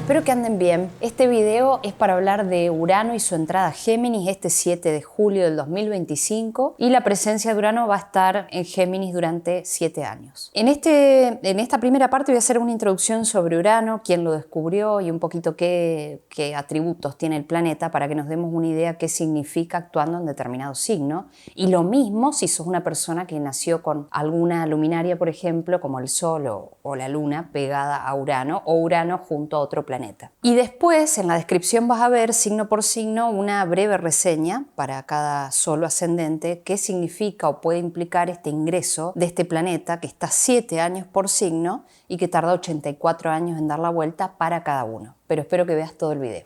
Espero que anden bien. Este video es para hablar de Urano y su entrada a Géminis este 7 de julio del 2025 y la presencia de Urano va a estar en Géminis durante 7 años. En esta primera parte voy a hacer una introducción sobre Urano, quién lo descubrió y un poquito qué atributos tiene el planeta para que nos demos una idea qué significa actuando en determinado signo. Y lo mismo si sos una persona que nació con alguna luminaria, por ejemplo, como el Sol o la Luna pegada a Urano o Urano junto a otro planeta. Y después en la descripción vas a ver signo por signo una breve reseña para cada solo ascendente qué significa o puede implicar este ingreso de este planeta que está 7 años por signo y que tarda 84 años en dar la vuelta para cada uno. Pero espero que veas todo el video.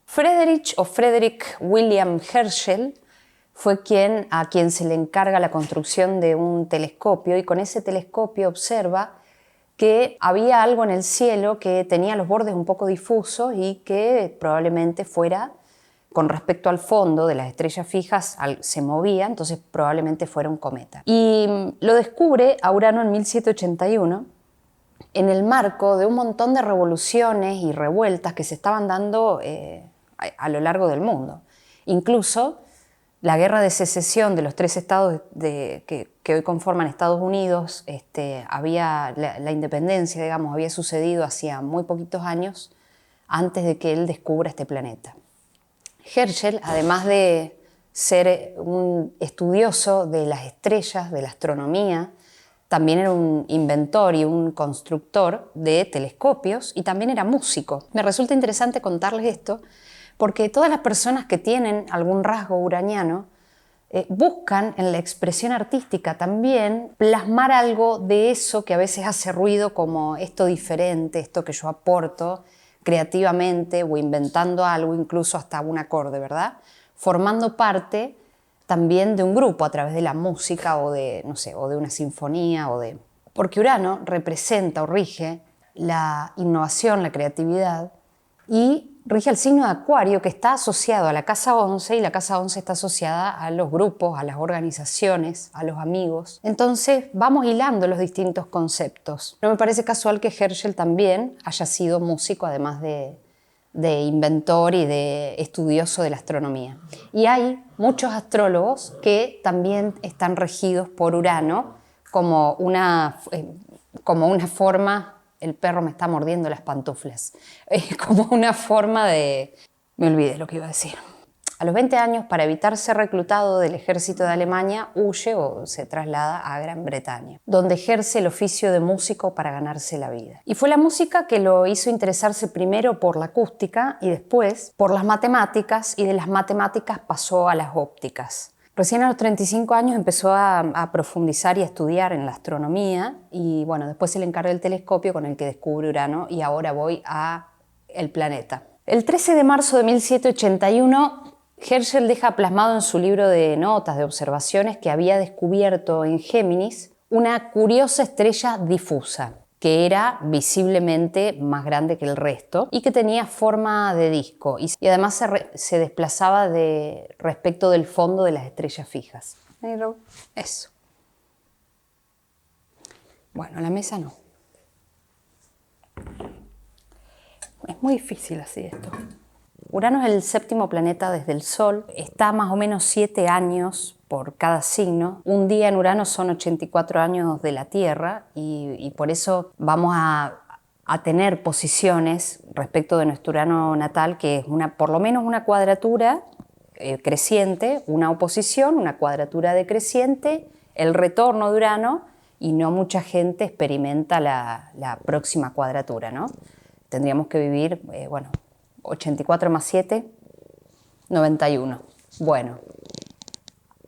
Frederick William Herschel fue a quien se le encarga la construcción de un telescopio y con ese telescopio observa que había algo en el cielo que tenía los bordes un poco difusos y que probablemente fuera, con respecto al fondo de las estrellas fijas, se movía, entonces probablemente fuera un cometa. Y lo descubre a Urano en 1781 en el marco de un montón de revoluciones y revueltas que se estaban dando a lo largo del mundo. Incluso la guerra de secesión de los 3 estados que hoy conforman Estados Unidos, la independencia, digamos, había sucedido hacía muy poquitos años antes de que él descubra este planeta. Herschel, además de ser un estudioso de las estrellas, de la astronomía, también era un inventor y un constructor de telescopios y también era músico. Me resulta interesante contarles esto porque todas las personas que tienen algún rasgo uraniano buscan en la expresión artística también plasmar algo de eso que a veces hace ruido como esto diferente, esto que yo aporto creativamente o inventando algo, incluso hasta un acorde, ¿verdad? Formando parte también de un grupo a través de la música o de, no sé, o de una sinfonía porque Urano representa o rige la innovación, la creatividad y rige el signo de Acuario, que está asociado a la casa 11 y la casa 11 está asociada a los grupos, a las organizaciones, a los amigos. Entonces vamos hilando los distintos conceptos. No me parece casual que Herschel también haya sido músico, además de inventor y de estudioso de la astronomía. Y hay muchos astrólogos que también están regidos por Urano como una forma. El perro me está mordiendo las pantuflas. Como una forma de... Me olvidé lo que iba a decir. A los 20 años, para evitar ser reclutado del ejército de Alemania, huye o se traslada a Gran Bretaña, donde ejerce el oficio de músico para ganarse la vida. Y fue la música que lo hizo interesarse primero por la acústica y después por las matemáticas, y de las matemáticas pasó a las ópticas. Recién a los 35 años empezó a profundizar y a estudiar en la astronomía y bueno, después se le encarga el telescopio con el que descubre Urano y ahora voy a el planeta. El 13 de marzo de 1781, Herschel deja plasmado en su libro de notas, de observaciones, que había descubierto en Géminis una curiosa estrella difusa, que era visiblemente más grande que el resto y que tenía forma de disco y además se desplazaba respecto del fondo de las estrellas fijas. Eso. Bueno, la mesa no. Es muy difícil así esto. Urano es el 7º planeta desde el Sol, está más o menos 7 años por cada signo. Un día en Urano son 84 años de la Tierra y por eso vamos a tener posiciones respecto de nuestro Urano natal que es por lo menos una cuadratura creciente, una oposición, una cuadratura decreciente, el retorno de Urano y no mucha gente experimenta la próxima cuadratura, ¿no? Tendríamos que vivir, 84 más 7, 91. Bueno,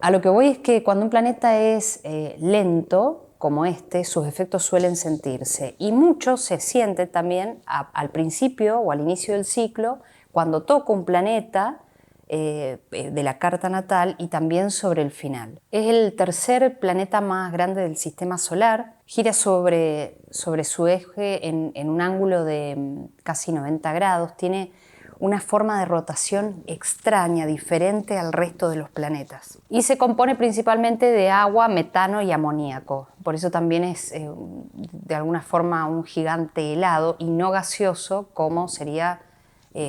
a lo que voy es que cuando un planeta es lento, como sus efectos suelen sentirse. Y mucho se siente también al principio o al inicio del ciclo, cuando toca un planeta de la carta natal y también sobre el final. Es el 3er planeta más grande del sistema solar, gira sobre su eje en un ángulo de casi 90 grados, tiene una forma de rotación extraña, diferente al resto de los planetas. Y se compone principalmente de agua, metano y amoníaco. Por eso también es de alguna forma un gigante helado y no gaseoso como sería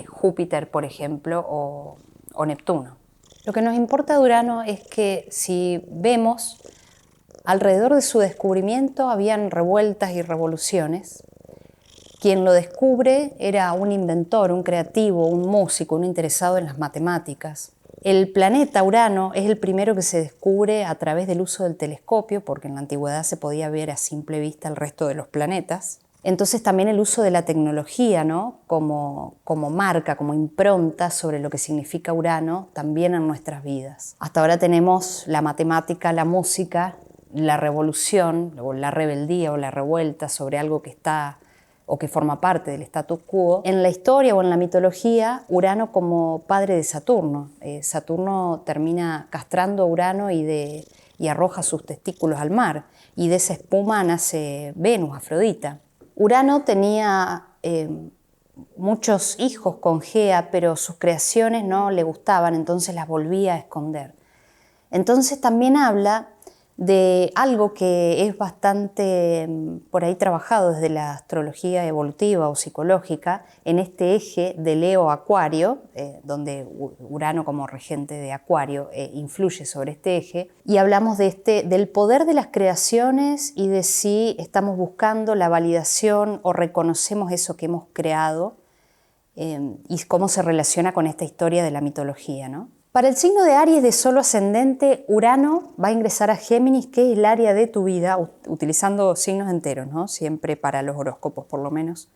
Júpiter, por ejemplo, o Neptuno. Lo que nos importa de Urano es que si vemos, alrededor de su descubrimiento habían revueltas y revoluciones. Quien lo descubre era un inventor, un creativo, un músico, un interesado en las matemáticas. El planeta Urano es el primero que se descubre a través del uso del telescopio, porque en la antigüedad se podía ver a simple vista el resto de los planetas. Entonces también el uso de la tecnología, ¿no? como marca, como impronta sobre lo que significa Urano también en nuestras vidas. Hasta ahora tenemos la matemática, la música, la revolución, o la rebeldía o la revuelta sobre algo que está o que forma parte del status quo. En la historia o en la mitología, Urano como padre de Saturno. Saturno termina castrando a Urano y arroja sus testículos al mar, y de esa espuma nace Venus, Afrodita. Urano tenía muchos hijos con Gea, pero sus creaciones no le gustaban, entonces las volvía a esconder. Entonces también habla de algo que es bastante por ahí trabajado desde la astrología evolutiva o psicológica, en este eje de Leo a Acuario, donde Urano como regente de Acuario influye sobre este eje, y hablamos del poder de las creaciones y de si estamos buscando la validación o reconocemos eso que hemos creado, y cómo se relaciona con esta historia de la mitología, ¿no? Para el signo de Aries de Sol ascendente, Urano va a ingresar a Géminis, que es el área de tu vida, utilizando signos enteros, ¿no? Siempre para los horóscopos por lo menos,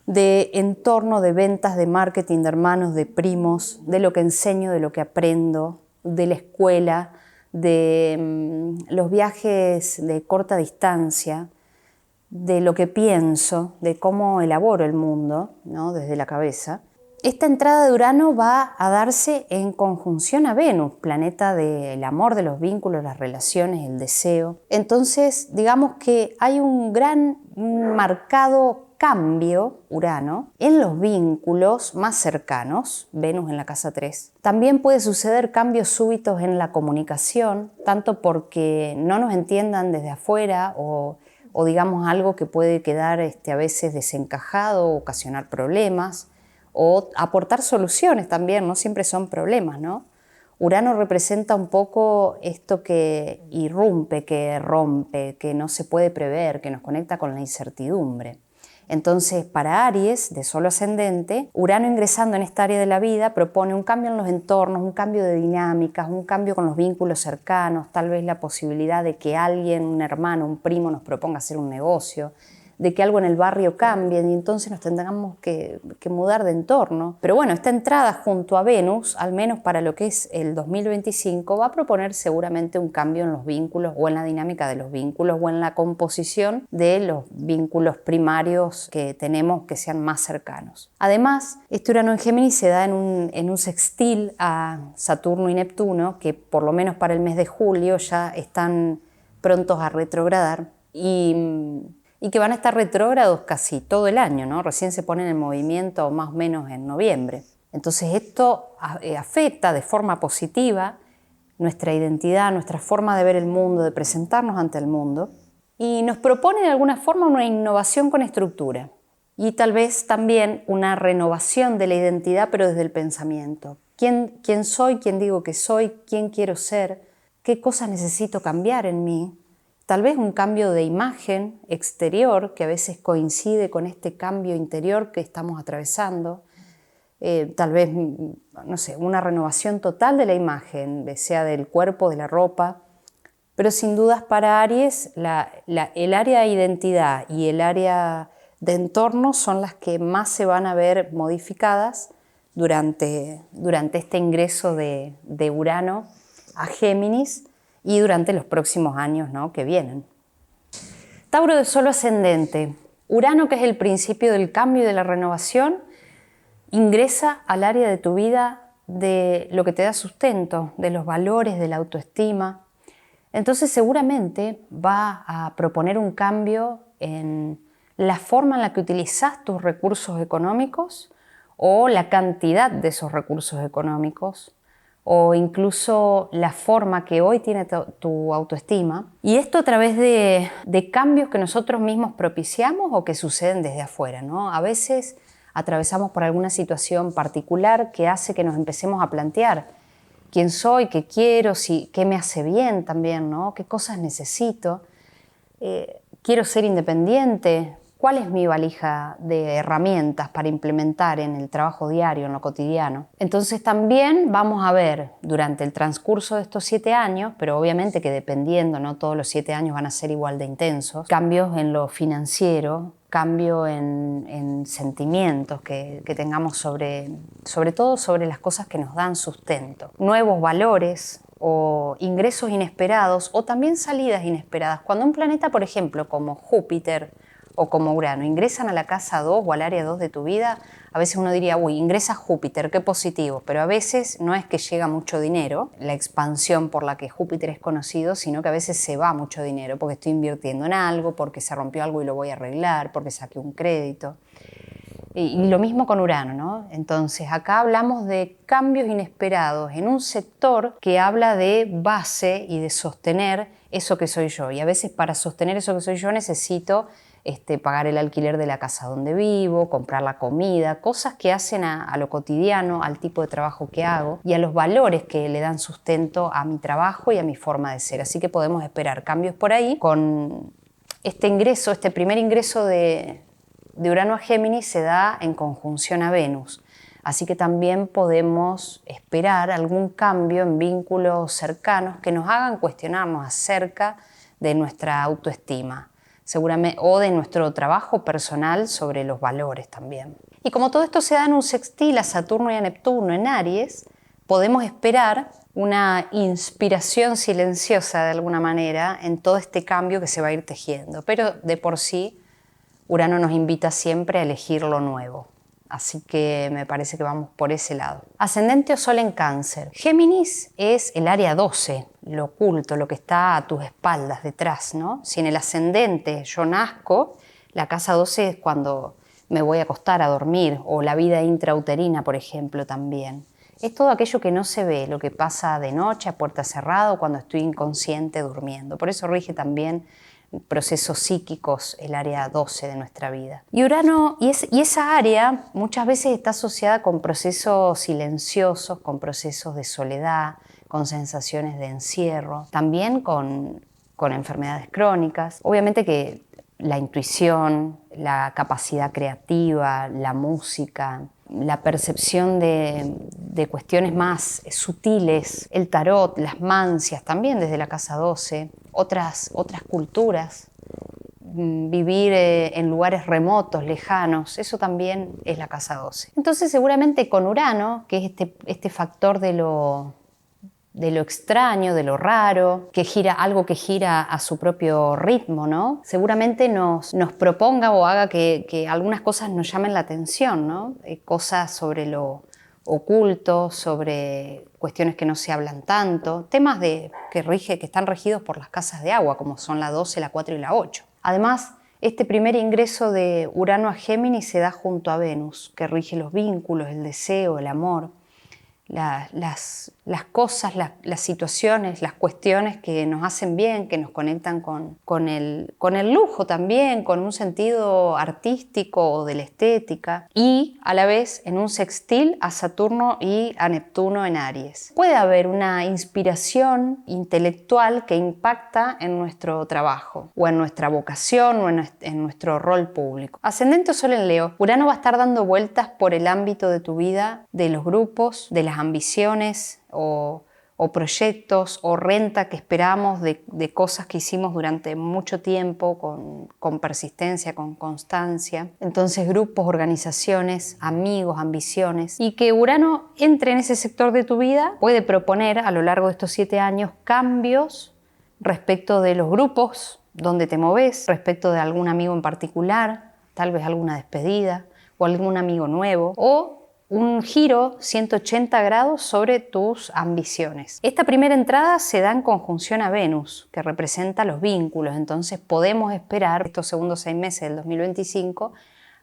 de entorno, de ventas, de marketing, de hermanos, de primos, de lo que enseño, de lo que aprendo, de la escuela, de los viajes de corta distancia, de lo que pienso, de cómo elaboro el mundo, ¿no? Desde la cabeza. Esta entrada de Urano va a darse en conjunción a Venus, planeta del amor, de los vínculos, las relaciones, el deseo. Entonces, digamos que hay un gran marcado cambio, Urano, en los vínculos más cercanos, Venus en la casa 3. También puede suceder cambios súbitos en la comunicación, tanto porque no nos entiendan desde afuera o digamos algo que puede quedar a veces desencajado, ocasionar problemas, o aportar soluciones también, no siempre son problemas, ¿no? Urano representa un poco esto que irrumpe, que rompe, que no se puede prever, que nos conecta con la incertidumbre. Entonces, para Aries, de Sol ascendente, Urano ingresando en esta área de la vida propone un cambio en los entornos, un cambio de dinámicas, un cambio con los vínculos cercanos, tal vez la posibilidad de que alguien, un hermano, un primo nos proponga hacer un negocio, de que algo en el barrio cambie y entonces nos tendremos que mudar de entorno. Pero bueno, esta entrada junto a Venus, al menos para lo que es el 2025, va a proponer seguramente un cambio en los vínculos o en la dinámica de los vínculos o en la composición de los vínculos primarios que tenemos que sean más cercanos. Además, este Urano en Géminis se da en un sextil a Saturno y Neptuno, que por lo menos para el mes de julio ya están prontos a retrogradar y que van a estar retrógrados casi todo el año, ¿no? Recién se ponen en movimiento más o menos en noviembre. Entonces esto afecta de forma positiva nuestra identidad, nuestra forma de ver el mundo, de presentarnos ante el mundo, y nos propone de alguna forma una innovación con estructura y tal vez también una renovación de la identidad, pero desde el pensamiento. ¿Quién soy? ¿Quién digo que soy? ¿Quién quiero ser? ¿Qué cosas necesito cambiar en mí? Tal vez un cambio de imagen exterior que a veces coincide con este cambio interior que estamos atravesando. Tal vez, no sé, una renovación total de la imagen, sea del cuerpo, de la ropa. Pero sin dudas para Aries, el área de identidad y el área de entorno son las que más se van a ver modificadas durante este ingreso de Urano a Géminis, y durante los próximos años, ¿no?, que vienen. Tauro de Sol ascendente. Urano, que es el principio del cambio y de la renovación, ingresa al área de tu vida de lo que te da sustento, de los valores, de la autoestima. Entonces seguramente va a proponer un cambio en la forma en la que utilizas tus recursos económicos o la cantidad de esos recursos económicos, o incluso la forma que hoy tiene tu autoestima. Y esto a través de cambios que nosotros mismos propiciamos o que suceden desde afuera, ¿no? A veces atravesamos por alguna situación particular que hace que nos empecemos a plantear quién soy, qué quiero, qué me hace bien también, ¿no? Qué cosas necesito. Quiero ser independiente. ¿Cuál es mi valija de herramientas para implementar en el trabajo diario, en lo cotidiano? Entonces también vamos a ver durante el transcurso de estos 7 años, pero obviamente que dependiendo, no todos los 7 años van a ser igual de intensos, cambios en lo financiero, cambio en sentimientos que tengamos sobre todo sobre las cosas que nos dan sustento, nuevos valores o ingresos inesperados o también salidas inesperadas. Cuando un planeta, por ejemplo, como Júpiter o como Urano, ingresan a la casa 2 o al área 2 de tu vida, a veces uno diría, uy, ingresa Júpiter, qué positivo, pero a veces no es que llega mucho dinero, la expansión por la que Júpiter es conocido, sino que a veces se va mucho dinero porque estoy invirtiendo en algo, porque se rompió algo y lo voy a arreglar, porque saqué un crédito. Y lo mismo con Urano, ¿no? Entonces acá hablamos de cambios inesperados en un sector que habla de base y de sostener eso que soy yo. Y a veces para sostener eso que soy yo necesito pagar el alquiler de la casa donde vivo, comprar la comida, cosas que hacen a lo cotidiano, al tipo de trabajo que hago y a los valores que le dan sustento a mi trabajo y a mi forma de ser. Así que podemos esperar cambios por ahí. Con este ingreso, este primer ingreso de Urano a Géminis se da en conjunción a Venus. Así que también podemos esperar algún cambio en vínculos cercanos que nos hagan cuestionarnos acerca de nuestra autoestima, seguramente, o de nuestro trabajo personal sobre los valores también. Y como todo esto se da en un sextil a Saturno y a Neptuno en Aries, podemos esperar una inspiración silenciosa de alguna manera en todo este cambio que se va a ir tejiendo. Pero de por sí, Urano nos invita siempre a elegir lo nuevo. Así que me parece que vamos por ese lado. Ascendente o Sol en Cáncer. Géminis es el área 12, lo oculto, lo que está a tus espaldas, detrás, ¿no? Si en el ascendente yo nazco, la casa 12 es cuando me voy a acostar a dormir, o la vida intrauterina, por ejemplo, también. Es todo aquello que no se ve, lo que pasa de noche a puerta cerrada o cuando estoy inconsciente durmiendo. Por eso rige también procesos psíquicos, el área 12 de nuestra vida. Y Urano, y esa área muchas veces está asociada con procesos silenciosos, con procesos de soledad, con sensaciones de encierro, también con enfermedades crónicas. Obviamente que la intuición, la capacidad creativa, la música, la percepción de cuestiones más sutiles, el tarot, las mancias, también desde la casa 12, otras culturas, vivir en lugares remotos, lejanos, eso también es la casa 12. Entonces seguramente con Urano, que es este factor de lo extraño, de lo raro, algo que gira a su propio ritmo, ¿no? Seguramente nos proponga o haga que algunas cosas nos llamen la atención, ¿no? Cosas sobre lo oculto, sobre cuestiones que no se hablan tanto, temas que están regidos por las casas de agua, como son la 12, la 4 y la 8. Además, este primer ingreso de Urano a Géminis se da junto a Venus, que rige los vínculos, el deseo, el amor, las cosas, las situaciones, las cuestiones que nos hacen bien, que nos conectan con el lujo también, con un sentido artístico o de la estética, y a la vez en un sextil a Saturno y a Neptuno en Aries. Puede haber una inspiración intelectual que impacta en nuestro trabajo, o en nuestra vocación, o en nuestro rol público. Ascendente o Sol en Leo, Urano va a estar dando vueltas por el ámbito de tu vida, de los grupos, de las ambiciones o proyectos o renta que esperamos de cosas que hicimos durante mucho tiempo con persistencia, con constancia. Entonces grupos, organizaciones, amigos, ambiciones. Y que Urano entre en ese sector de tu vida puede proponer a lo largo de estos 7 años cambios respecto de los grupos donde te moves, respecto de algún amigo en particular, tal vez alguna despedida o algún amigo nuevo, o un giro 180 grados sobre tus ambiciones. Esta primera entrada se da en conjunción a Venus, que representa los vínculos, entonces podemos esperar estos segundos 6 meses del 2025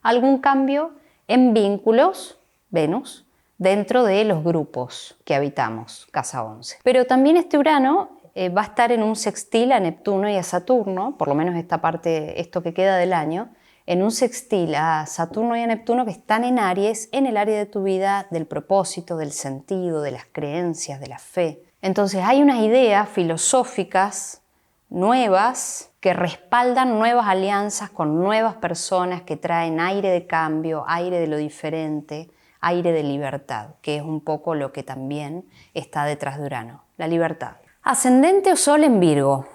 algún cambio en vínculos Venus, dentro de los grupos que habitamos, casa 11. Pero también este Urano va a estar en un sextil a Neptuno y a Saturno, por lo menos esta parte, esto que queda del año, en un sextil a Saturno y a Neptuno que están en Aries, en el área de tu vida del propósito, del sentido, de las creencias, de la fe. Entonces hay unas ideas filosóficas nuevas que respaldan nuevas alianzas con nuevas personas que traen aire de cambio, aire de lo diferente, aire de libertad, que es un poco lo que también está detrás de Urano, la libertad. Ascendente o Sol en Virgo.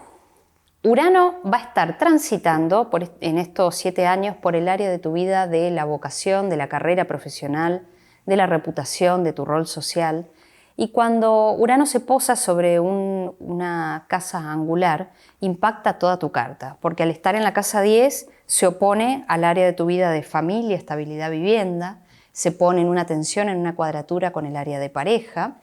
Urano va a estar transitando en estos 7 años por el área de tu vida de la vocación, de la carrera profesional, de la reputación, de tu rol social. Y cuando Urano se posa sobre una casa angular, impacta toda tu carta, porque al estar en la casa 10 se opone al área de tu vida de familia, estabilidad, vivienda, se pone en una tensión, en una cuadratura con el área de pareja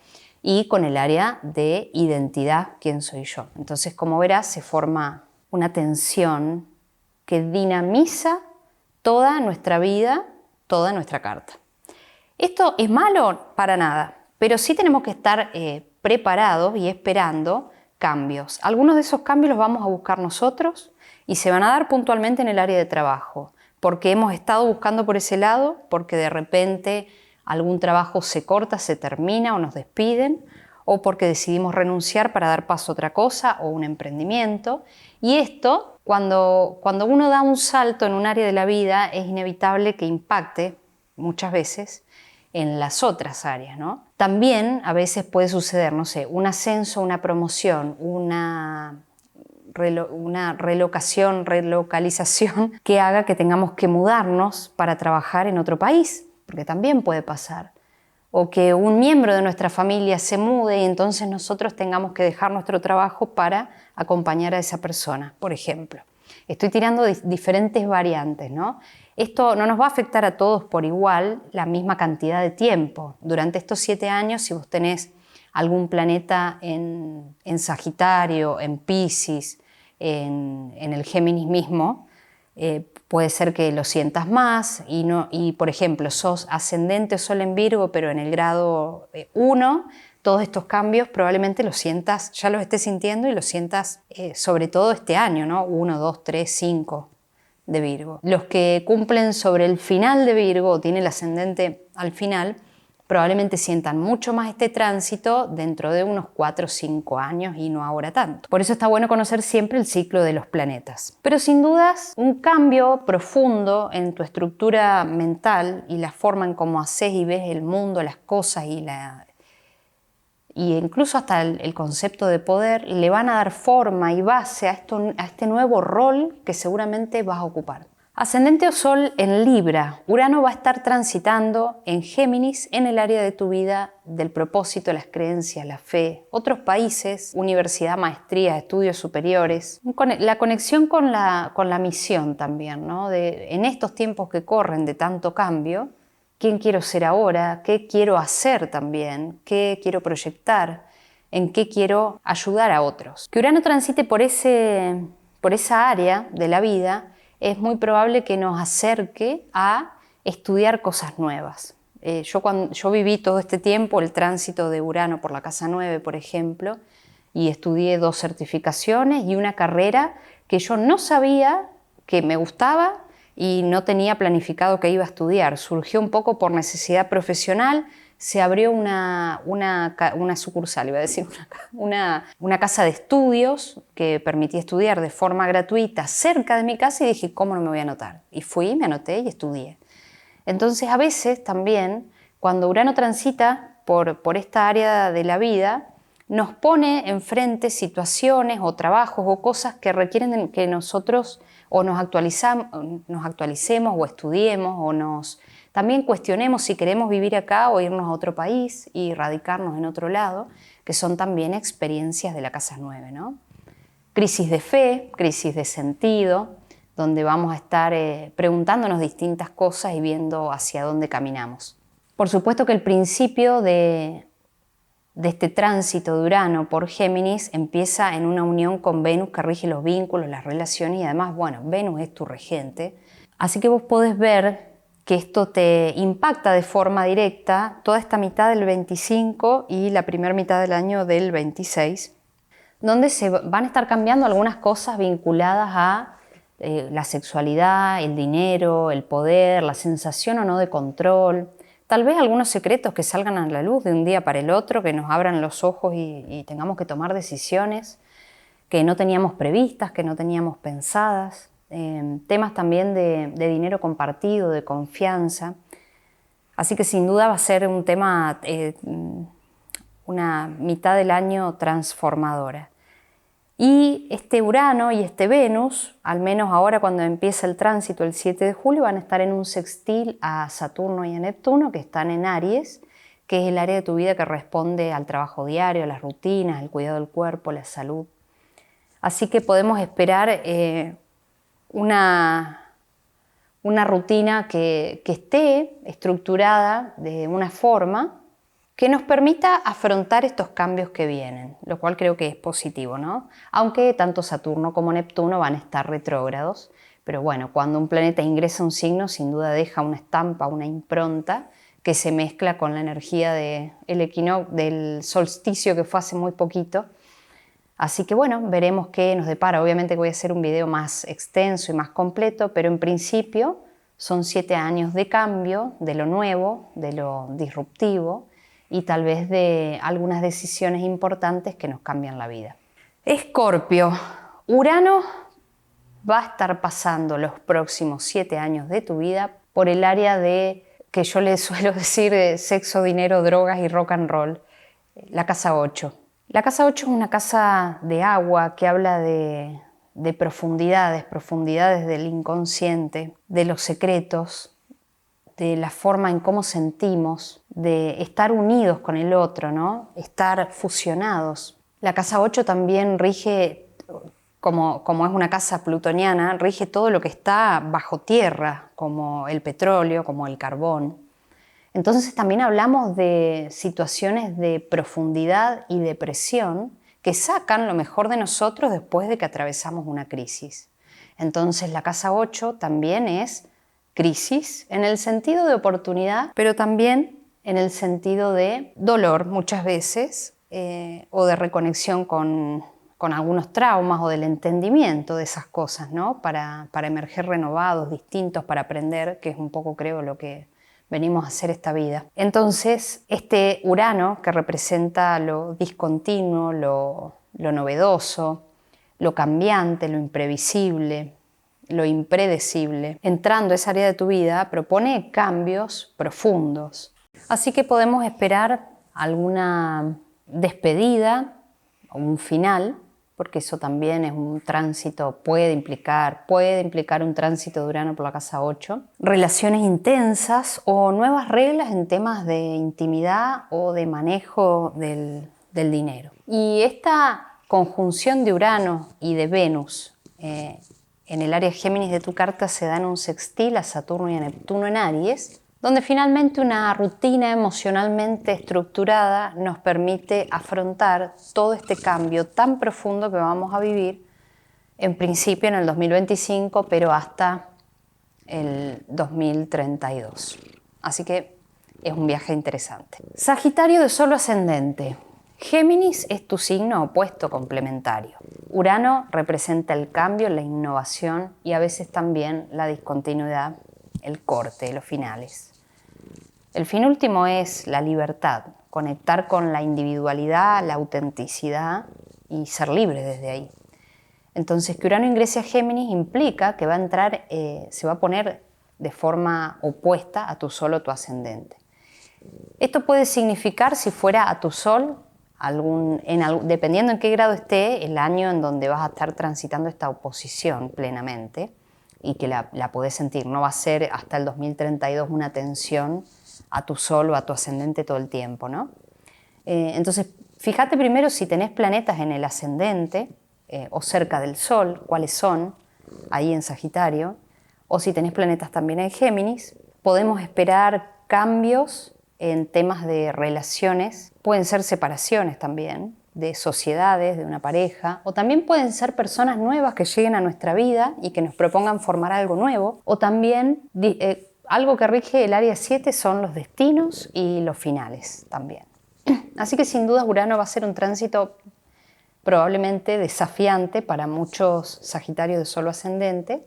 y con el área de identidad, quién soy yo. Entonces, como verás, se forma una tensión que dinamiza toda nuestra vida, toda nuestra carta. ¿Esto es malo? Para nada, pero sí tenemos que estar preparados y esperando cambios. Algunos de esos cambios los vamos a buscar nosotros y se van a dar puntualmente en el área de trabajo, porque hemos estado buscando por ese lado, porque de repente algún trabajo se corta, se termina o nos despiden, o porque decidimos renunciar para dar paso a otra cosa o un emprendimiento. Y esto, cuando uno da un salto en un área de la vida, es inevitable que impacte muchas veces en las otras áreas, ¿no? También a veces puede suceder, no sé, un ascenso, una promoción, una relocalización que haga que tengamos que mudarnos para trabajar en otro país, porque también puede pasar. O que un miembro de nuestra familia se mude y entonces nosotros tengamos que dejar nuestro trabajo para acompañar a esa persona, por ejemplo. Estoy tirando diferentes variantes, ¿no? Esto no nos va a afectar a todos por igual la misma cantidad de tiempo. Durante estos 7 años, si vos tenés algún planeta en Sagitario, en Piscis, en el Géminis mismo, puede ser que lo sientas más y, por ejemplo, sos ascendente o Sol en Virgo, pero en el grado 1, todos estos cambios probablemente los sientas, ya los estés sintiendo y los sientas sobre todo este año, ¿no? 1, 2, 3, 5 de Virgo. Los que cumplen sobre el final de Virgo o tienen el ascendente al final, probablemente sientan mucho más este tránsito dentro de unos 4 o 5 años y no ahora tanto. Por eso está bueno conocer siempre el ciclo de los planetas. Pero sin dudas, un cambio profundo en tu estructura mental y la forma en cómo haces y ves el mundo, las cosas y incluso hasta el concepto de poder le van a dar forma y base a este nuevo rol que seguramente vas a ocupar. Ascendente o Sol en Libra. Urano va a estar transitando en Géminis en el área de tu vida del propósito, las creencias, la fe, otros países, universidad, maestría, estudios superiores. La conexión con la misión también, ¿no? En estos tiempos que corren de tanto cambio, ¿quién quiero ser ahora? ¿Qué quiero hacer también? ¿Qué quiero proyectar? ¿En qué quiero ayudar a otros? Que Urano transite por esa área de la vida es muy probable que nos acerque a estudiar cosas nuevas. Yo viví todo este tiempo el tránsito de Urano por la casa 9, por ejemplo, y estudié 2 certificaciones y una carrera que yo no sabía que me gustaba y no tenía planificado que iba a estudiar. Surgió un poco por necesidad profesional. Se abrió una sucursal, iba a decir, una casa de estudios que permitía estudiar de forma gratuita cerca de mi casa y dije, ¿cómo no me voy a anotar? Y fui, me anoté y estudié. Entonces, a veces también, cuando Urano transita por esta área de la vida, nos pone enfrente situaciones o trabajos o cosas que requieren que nosotros o nos actualicemos o estudiemos o también cuestionemos si queremos vivir acá o irnos a otro país y radicarnos en otro lado, que son también experiencias de la casa 9, ¿no? Crisis de fe, crisis de sentido, donde vamos a estar preguntándonos distintas cosas y viendo hacia dónde caminamos. Por supuesto que el principio de este tránsito de Urano por Géminis empieza en una unión con Venus que rige los vínculos, las relaciones y además, bueno, Venus es tu regente. Así que vos podés ver que esto te impacta de forma directa toda esta mitad del 25 y la primera mitad del año del 26, donde se van a estar cambiando algunas cosas vinculadas a la sexualidad, el dinero, el poder, la sensación o no de control, tal vez algunos secretos que salgan a la luz de un día para el otro, que nos abran los ojos y tengamos que tomar decisiones que no teníamos previstas, que no teníamos pensadas. Temas también de dinero compartido, de confianza. Así que sin duda va a ser un tema, una mitad del año transformadora. Y este Urano y este Venus, al menos ahora cuando empieza el tránsito el 7 de julio, van a estar en un sextil a Saturno y a Neptuno, que están en Aries, que es el área de tu vida que responde al trabajo diario, a las rutinas, al cuidado del cuerpo, la salud. Así que podemos esperar una rutina que esté estructurada de una forma que nos permita afrontar estos cambios que vienen, lo cual creo que es positivo, ¿no? Aunque tanto Saturno como Neptuno van a estar retrógrados, pero bueno, cuando un planeta ingresa a un signo, sin duda deja una estampa, una impronta que se mezcla con la energía del solsticio que fue hace muy poquito. Así que bueno, veremos qué nos depara. Obviamente que voy a hacer un video más extenso y más completo, pero en principio son 7 años de cambio, de lo nuevo, de lo disruptivo y tal vez de algunas decisiones importantes que nos cambian la vida. Escorpio, Urano va a estar pasando los próximos 7 años de tu vida por el área de, que yo le suelo decir, de sexo, dinero, drogas y rock and roll, la casa 8. La casa 8 es una casa de agua que habla de profundidades del inconsciente, de los secretos, de la forma en cómo sentimos, de estar unidos con el otro, ¿no? Estar fusionados. La casa 8 también rige, como es una casa plutoniana, rige todo lo que está bajo tierra, como el petróleo, como el carbón. Entonces también hablamos de situaciones de profundidad y depresión que sacan lo mejor de nosotros después de que atravesamos una crisis. Entonces la casa 8 también es crisis en el sentido de oportunidad, pero también en el sentido de dolor muchas veces o de reconexión con algunos traumas o del entendimiento de esas cosas, ¿no? Para emerger renovados, distintos, para aprender, que es un poco creo lo que venimos a hacer esta vida. Entonces, este Urano, que representa lo discontinuo, lo novedoso, lo cambiante, lo imprevisible, lo impredecible, entrando a esa área de tu vida, propone cambios profundos. Así que podemos esperar alguna despedida o un final, porque eso también es un tránsito, puede implicar un tránsito de Urano por la casa 8, relaciones intensas o nuevas reglas en temas de intimidad o de manejo del dinero. Y esta conjunción de Urano y de Venus en el área Géminis de tu carta se da en un sextil a Saturno y a Neptuno en Aries, donde finalmente una rutina emocionalmente estructurada nos permite afrontar todo este cambio tan profundo que vamos a vivir, en principio en el 2025, pero hasta el 2032. Así que es un viaje interesante. Sagitario de Sol ascendente. Géminis es tu signo opuesto complementario. Urano representa el cambio, la innovación y a veces también la discontinuidad, el corte, los finales. El fin último es la libertad, conectar con la individualidad, la autenticidad y ser libre desde ahí. Entonces, que Urano ingrese a Géminis implica que va a entrar, se va a poner de forma opuesta a tu Sol o tu ascendente. Esto puede significar, si fuera a tu Sol, dependiendo en qué grado esté, el año en donde vas a estar transitando esta oposición plenamente y que la podés sentir. No va a ser hasta el 2032 una tensión a tu Sol o a tu ascendente todo el tiempo, ¿no? Entonces, fíjate primero si tenés planetas en el ascendente o cerca del Sol, cuáles son, ahí en Sagitario, o si tenés planetas también en Géminis. Podemos esperar cambios en temas de relaciones, pueden ser separaciones también, de sociedades, de una pareja, o también pueden ser personas nuevas que lleguen a nuestra vida y que nos propongan formar algo nuevo, o también Algo que rige el área 7 son los destinos y los finales también. Así que sin duda Urano va a ser un tránsito probablemente desafiante para muchos Sagitarios de Sol ascendente,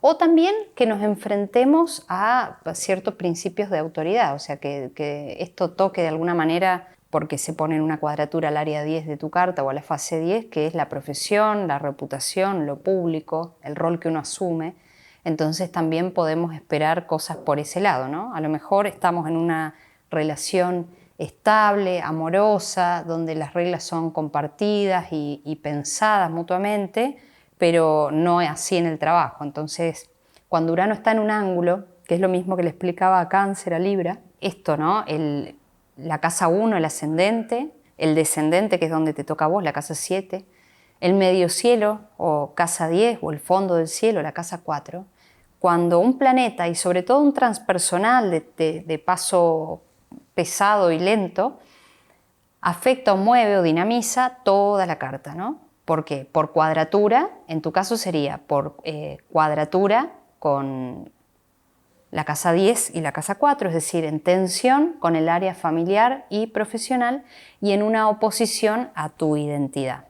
o también que nos enfrentemos a ciertos principios de autoridad, o sea, que esto toque de alguna manera porque se pone en una cuadratura al área 10 de tu carta o a la fase 10, que es la profesión, la reputación, lo público, el rol que uno asume. Entonces también podemos esperar cosas por ese lado, ¿no? A lo mejor estamos en una relación estable, amorosa, donde las reglas son compartidas y pensadas mutuamente, pero no así en el trabajo. Entonces, cuando Urano está en un ángulo, que es lo mismo que le explicaba a Cáncer, a Libra, esto, ¿no? La casa 1, el ascendente, el descendente, que es donde te toca a vos, la casa 7, el medio cielo, o casa 10, o el fondo del cielo, la casa 4, cuando un planeta, y sobre todo un transpersonal de paso pesado y lento, afecta o mueve o dinamiza toda la carta, ¿no? ¿Por qué? Por cuadratura, en tu caso sería por cuadratura con la casa 10 y la casa 4, es decir, en tensión con el área familiar y profesional y en una oposición a tu identidad.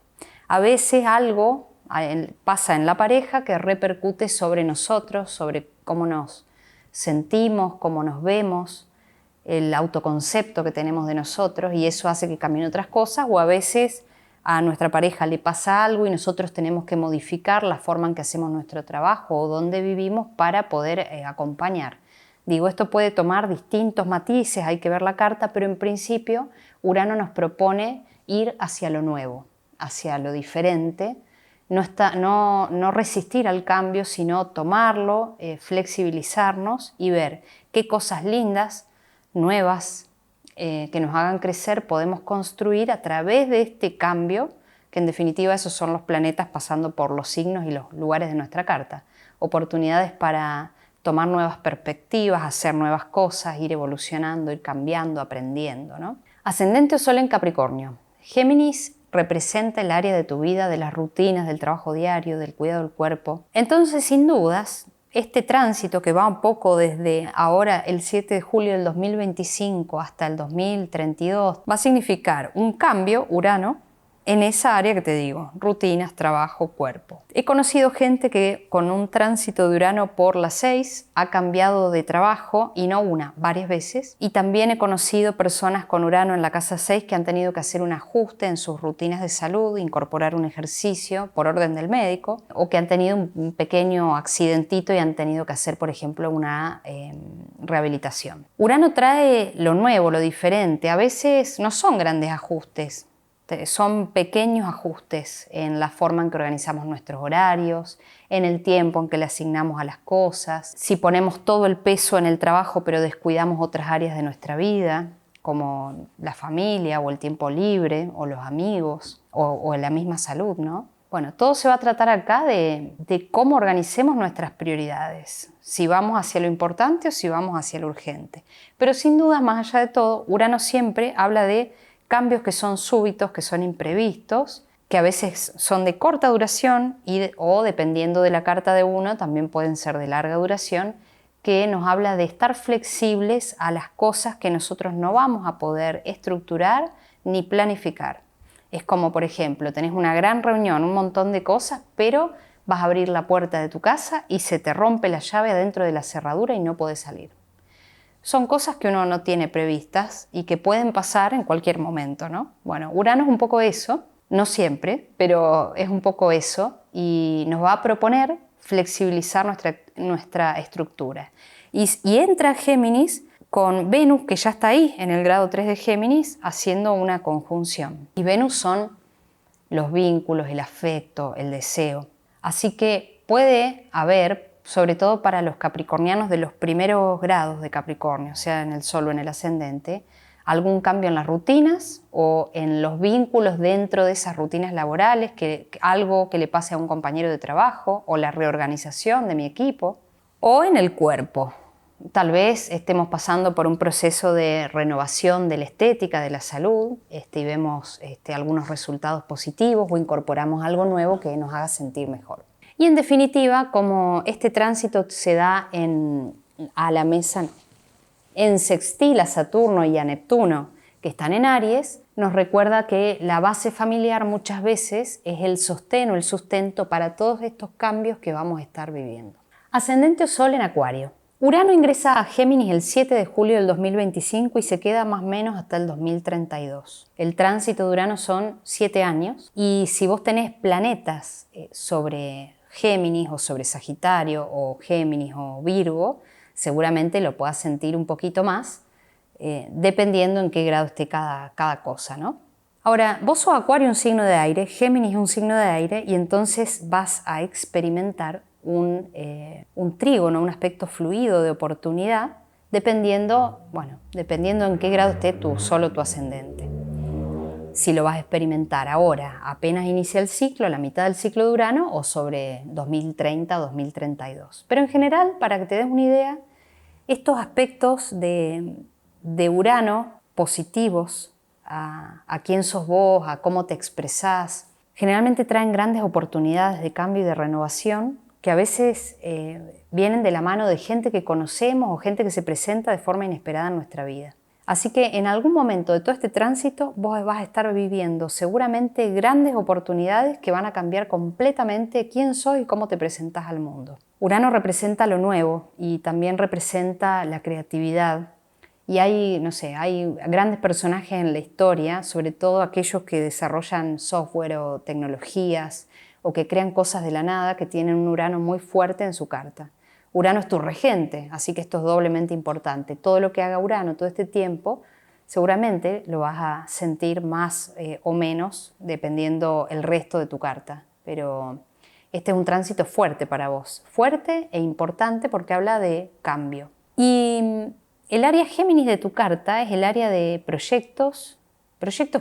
A veces algo pasa en la pareja que repercute sobre nosotros, sobre cómo nos sentimos, cómo nos vemos, el autoconcepto que tenemos de nosotros, y eso hace que cambien otras cosas, o a veces a nuestra pareja le pasa algo y nosotros tenemos que modificar la forma en que hacemos nuestro trabajo o donde vivimos para poder acompañar. Digo, esto puede tomar distintos matices, hay que ver la carta, pero en principio Urano nos propone ir hacia lo nuevo, hacia lo diferente, no resistir al cambio, sino tomarlo, flexibilizarnos y ver qué cosas lindas, nuevas, que nos hagan crecer, podemos construir a través de este cambio, que en definitiva esos son los planetas pasando por los signos y los lugares de nuestra carta. Oportunidades para tomar nuevas perspectivas, hacer nuevas cosas, ir evolucionando, ir cambiando, aprendiendo, ¿no? Ascendente o Sol en Capricornio. Géminis representa el área de tu vida, de las rutinas, del trabajo diario, del cuidado del cuerpo. Entonces, sin dudas, este tránsito que va un poco desde ahora, el 7 de julio del 2025 hasta el 2032, va a significar un cambio, Urano, en esa área que te digo, rutinas, trabajo, cuerpo. He conocido gente que con un tránsito de Urano por la 6 ha cambiado de trabajo, y no una, varias veces. Y también he conocido personas con Urano en la casa 6 que han tenido que hacer un ajuste en sus rutinas de salud, incorporar un ejercicio por orden del médico, o que han tenido un pequeño accidentito y han tenido que hacer, por ejemplo, una rehabilitación. Urano trae lo nuevo, lo diferente. A veces no son grandes ajustes. Son pequeños ajustes en la forma en que organizamos nuestros horarios, en el tiempo en que le asignamos a las cosas, si ponemos todo el peso en el trabajo pero descuidamos otras áreas de nuestra vida, como la familia o el tiempo libre o los amigos o la misma salud, ¿no? Bueno, todo se va a tratar acá de cómo organicemos nuestras prioridades, si vamos hacia lo importante o si vamos hacia lo urgente. Pero sin duda, más allá de todo, Urano siempre habla de cambios que son súbitos, que son imprevistos, que a veces son de corta duración o dependiendo de la carta de uno también pueden ser de larga duración, que nos habla de estar flexibles a las cosas que nosotros no vamos a poder estructurar ni planificar. Es como, por ejemplo, tenés una gran reunión, un montón de cosas, pero vas a abrir la puerta de tu casa y se te rompe la llave adentro de la cerradura y no podés salir. Son cosas que uno no tiene previstas y que pueden pasar en cualquier momento, ¿no? Bueno, Urano es un poco eso, no siempre, pero es un poco eso, y nos va a proponer flexibilizar nuestra estructura. Y entra Géminis con Venus, que ya está ahí en el grado 3 de Géminis, haciendo una conjunción. Y Venus son los vínculos, el afecto, el deseo. Así que puede haber, sobre todo para los capricornianos de los primeros grados de Capricornio, o sea, en el Sol o en el ascendente, algún cambio en las rutinas o en los vínculos dentro de esas rutinas laborales, algo que le pase a un compañero de trabajo o la reorganización de mi equipo, o en el cuerpo. Tal vez estemos pasando por un proceso de renovación de la estética, de la salud, y vemos algunos resultados positivos o incorporamos algo nuevo que nos haga sentir mejor. Y en definitiva, como este tránsito se da en a la mesa no. En sextil a Saturno y a Neptuno, que están en Aries, nos recuerda que la base familiar muchas veces es el sostén o el sustento para todos estos cambios que vamos a estar viviendo. Ascendente o Sol en Acuario. Urano ingresa a Géminis el 7 de julio del 2025 y se queda más o menos hasta el 2032. El tránsito de Urano son 7 años y si vos tenés planetas sobre Géminis o sobre Sagitario o Géminis o Virgo, seguramente lo puedas sentir un poquito más, dependiendo en qué grado esté cada cosa, ¿no? Ahora, vos sos Acuario, un signo de aire, Géminis es un signo de aire y entonces vas a experimentar un trígono, un aspecto fluido de oportunidad, dependiendo en qué grado esté tu Sol o tu ascendente. Si lo vas a experimentar ahora, apenas inicia el ciclo, la mitad del ciclo de Urano, o sobre 2030 o 2032. Pero en general, para que te des una idea, estos aspectos de Urano positivos a quién sos vos, a cómo te expresás, generalmente traen grandes oportunidades de cambio y de renovación que a veces vienen de la mano de gente que conocemos o gente que se presenta de forma inesperada en nuestra vida. Así que en algún momento de todo este tránsito vos vas a estar viviendo seguramente grandes oportunidades que van a cambiar completamente quién sos y cómo te presentás al mundo. Urano representa lo nuevo y también representa la creatividad. Y hay grandes personajes en la historia, sobre todo aquellos que desarrollan software o tecnologías o que crean cosas de la nada que tienen un Urano muy fuerte en su carta. Urano es tu regente, así que esto es doblemente importante. Todo lo que haga Urano todo este tiempo, seguramente lo vas a sentir más o menos dependiendo el resto de tu carta. Pero este es un tránsito fuerte para vos, fuerte e importante porque habla de cambio. Y el área Géminis de tu carta es el área de proyectos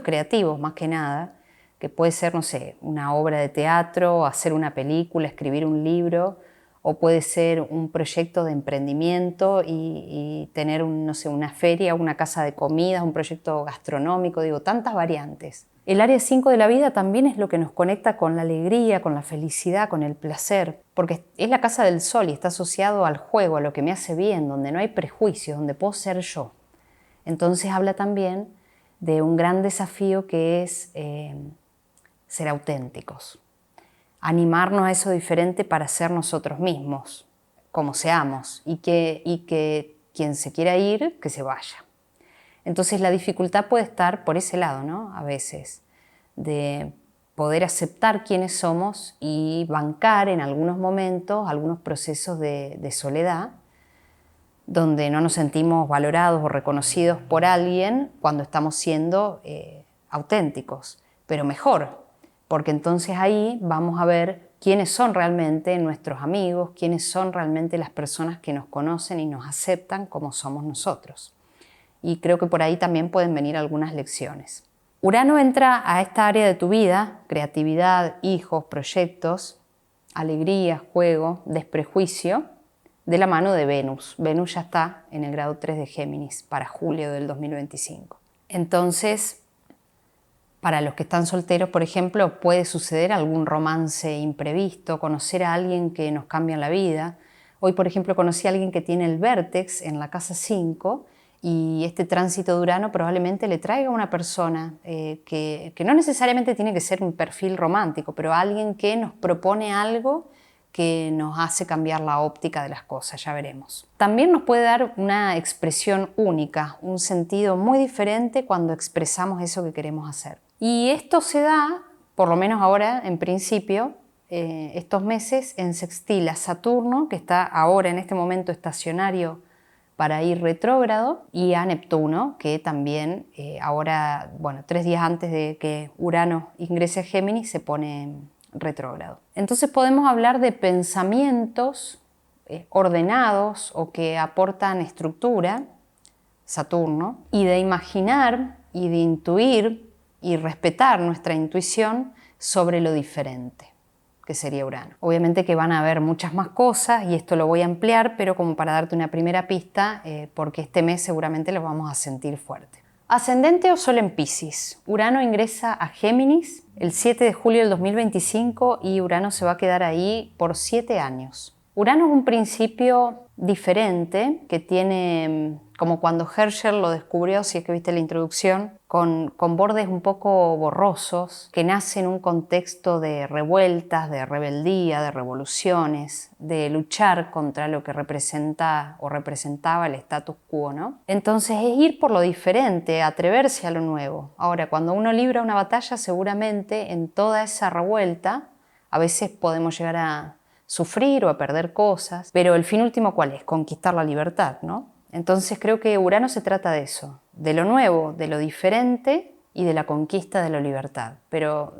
creativos más que nada, que puede ser, una obra de teatro, hacer una película, escribir un libro, o puede ser un proyecto de emprendimiento y tener una feria, una casa de comidas, un proyecto gastronómico, tantas variantes. El área 5 de la vida también es lo que nos conecta con la alegría, con la felicidad, con el placer, porque es la casa del Sol y está asociado al juego, a lo que me hace bien, donde no hay prejuicios, donde puedo ser yo. Entonces habla también de un gran desafío que es ser auténticos. Animarnos a eso diferente para ser nosotros mismos, como seamos, y que quien se quiera ir, que se vaya. Entonces la dificultad puede estar por ese lado, ¿no? A veces, de poder aceptar quiénes somos y bancar en algunos momentos algunos procesos de soledad, donde no nos sentimos valorados o reconocidos por alguien cuando estamos siendo auténticos, pero mejor, porque entonces ahí vamos a ver quiénes son realmente nuestros amigos, quiénes son realmente las personas que nos conocen y nos aceptan como somos nosotros. Y creo que por ahí también pueden venir algunas lecciones. Urano entra a esta área de tu vida, creatividad, hijos, proyectos, alegría, juego, desprejuicio, de la mano de Venus. Venus ya está en el grado 3 de Géminis para julio del 2025. Entonces, para los que están solteros, por ejemplo, puede suceder algún romance imprevisto, conocer a alguien que nos cambia la vida. Hoy, por ejemplo, conocí a alguien que tiene el vértex en la casa 5 y este tránsito de Urano probablemente le traiga a una persona que no necesariamente tiene que ser un perfil romántico, pero alguien que nos propone algo que nos hace cambiar la óptica de las cosas, ya veremos. También nos puede dar una expresión única, un sentido muy diferente cuando expresamos eso que queremos hacer. Y esto se da, por lo menos ahora, en principio, estos meses, en sextil a Saturno, que está ahora en este momento estacionario para ir retrógrado, y a Neptuno, que también ahora, 3 días antes de que Urano ingrese a Géminis, se pone retrógrado. Entonces podemos hablar de pensamientos ordenados o que aportan estructura, Saturno, y de imaginar y de intuir y respetar nuestra intuición sobre lo diferente, que sería Urano. Obviamente que van a haber muchas más cosas y esto lo voy a ampliar, pero como para darte una primera pista, porque este mes seguramente lo vamos a sentir fuerte. Ascendente o Sol en Piscis. Urano ingresa a Géminis el 7 de julio del 2025 y Urano se va a quedar ahí por 7 años. Urano es un principio diferente que tiene, como cuando Herschel lo descubrió, si es que viste la introducción, con bordes un poco borrosos, que nace en un contexto de revueltas, de rebeldía, de revoluciones, de luchar contra lo que representa o representaba el status quo, ¿no? Entonces es ir por lo diferente, atreverse a lo nuevo. Ahora, cuando uno libra una batalla, seguramente en toda esa revuelta, a veces podemos llegar a sufrir o a perder cosas, pero el fin último ¿cuál es? Conquistar la libertad, ¿no? Entonces creo que Urano se trata de eso, de lo nuevo, de lo diferente y de la conquista de la libertad. Pero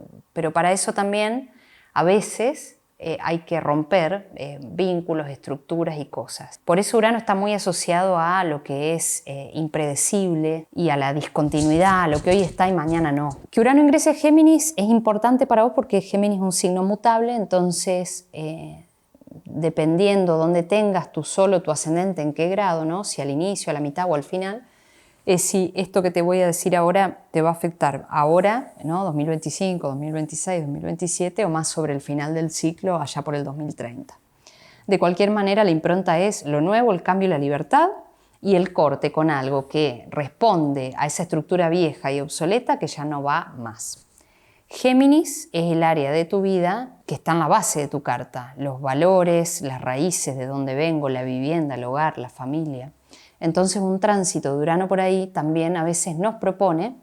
para eso también a veces hay que romper vínculos, estructuras y cosas. Por eso Urano está muy asociado a lo que es impredecible y a la discontinuidad, a lo que hoy está y mañana no. Que Urano ingrese a Géminis es importante para vos porque Géminis es un signo mutable, entonces dependiendo dónde tengas tu sol o tu ascendente, en qué grado, ¿no? Si al inicio, a la mitad o al final, si esto que te voy a decir ahora te va a afectar ahora, ¿no? 2025, 2026, 2027 o más sobre el final del ciclo allá por el 2030. De cualquier manera, la impronta es lo nuevo, el cambio y la libertad y el corte con algo que responde a esa estructura vieja y obsoleta que ya no va más. Géminis es el área de tu vida que está en la base de tu carta, los valores, las raíces de dónde vengo, la vivienda, el hogar, la familia. Entonces un tránsito de Urano por ahí también a veces nos propone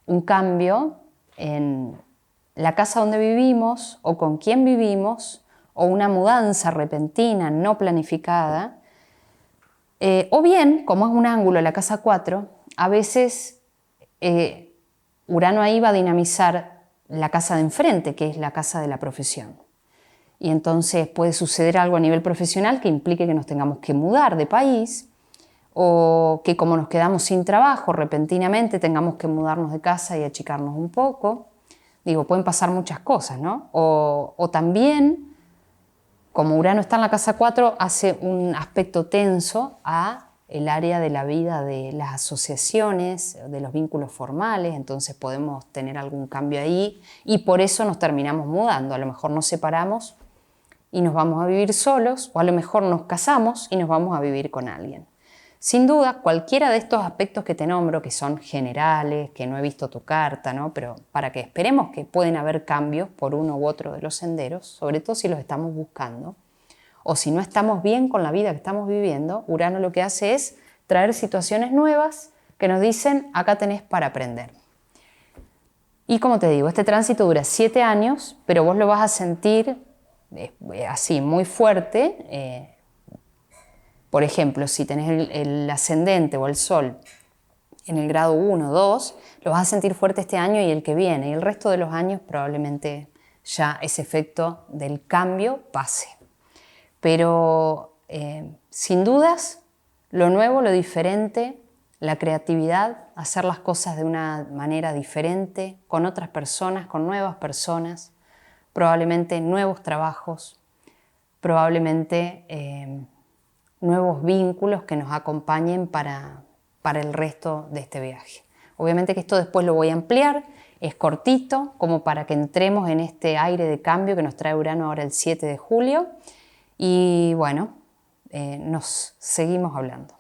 un cambio en la casa donde vivimos o con quién vivimos o una mudanza repentina, no planificada. O bien, como es un ángulo la casa 4, a veces Urano ahí va a dinamizar la casa de enfrente, que es la casa de la profesión. Y entonces puede suceder algo a nivel profesional que implique que nos tengamos que mudar de país o que como nos quedamos sin trabajo, repentinamente tengamos que mudarnos de casa y achicarnos un poco. Digo, pueden pasar muchas cosas, ¿no? O también, como Urano está en la casa 4, hace un aspecto tenso a el área de la vida de las asociaciones, de los vínculos formales, entonces podemos tener algún cambio ahí y por eso nos terminamos mudando. A lo mejor nos separamos y nos vamos a vivir solos o a lo mejor nos casamos y nos vamos a vivir con alguien. Sin duda, cualquiera de estos aspectos que te nombro, que son generales, que no he visto tu carta, ¿no? Pero para que esperemos que pueden haber cambios por uno u otro de los senderos, sobre todo si los estamos buscando, o si no estamos bien con la vida que estamos viviendo, Urano lo que hace es traer situaciones nuevas que nos dicen, acá tenés para aprender. Y como te digo, este tránsito dura 7 años, pero vos lo vas a sentir así, muy fuerte. Por ejemplo, si tenés el ascendente o el sol en el grado 1 o 2, lo vas a sentir fuerte este año y el que viene. Y el resto de los años probablemente ya ese efecto del cambio pase. Pero sin dudas, lo nuevo, lo diferente, la creatividad, hacer las cosas de una manera diferente, con otras personas, con nuevas personas, probablemente nuevos trabajos, probablemente nuevos vínculos que nos acompañen para el resto de este viaje. Obviamente que esto después lo voy a ampliar, es cortito, como para que entremos en este aire de cambio que nos trae Urano ahora el 7 de julio. Y bueno, nos seguimos hablando.